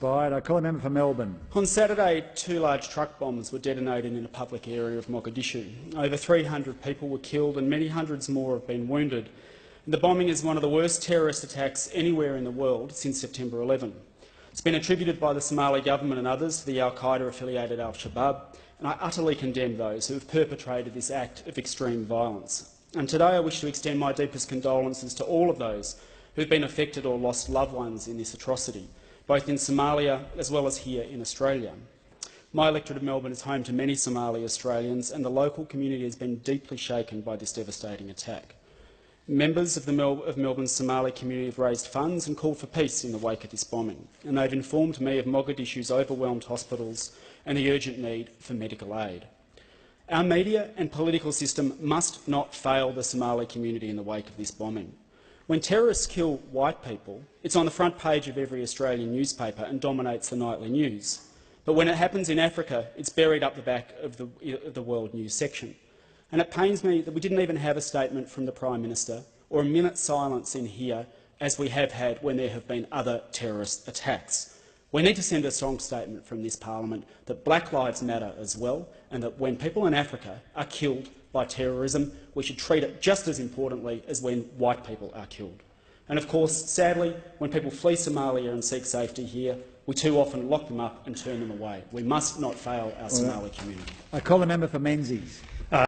expired. I call the member for Melbourne. On Saturday, 2 large truck bombs were detonated in a public area of Mogadishu. Over 300 people were killed and many hundreds more have been wounded. The bombing is one of the worst terrorist attacks anywhere in the world since September 11. It's been attributed by the Somali government and others to the al-Qaeda-affiliated al-Shabaab, and I utterly condemn those who have perpetrated this act of extreme violence. And today I wish to extend my deepest condolences to all of those who have been affected or lost loved ones in this atrocity, both in Somalia as well as here in Australia. My electorate of Melbourne is home to many Somali Australians, and the local community has been deeply shaken by this devastating attack. Members of Melbourne's Somali community have raised funds and called for peace in the wake of this bombing, and they've informed me of Mogadishu's overwhelmed hospitals and the urgent need for medical aid. Our media and political system must not fail the Somali community in the wake of this bombing. When terrorists kill white people, it's on the front page of every Australian newspaper and dominates the nightly news. But when it happens in Africa, it's buried up the back of the world news section. And it pains me that we didn't even have a statement from the Prime Minister or a minute's silence in here, as we have had when there have been other terrorist attacks. We need to send a strong statement from this parliament that Black Lives Matter as well, and that when people in Africa are killed by terrorism, we should treat it just as importantly as when white people are killed. And of course, sadly, when people flee Somalia and seek safety here, we too often lock them up and turn them away. We must not fail our Somali community. I call the member for Menzies.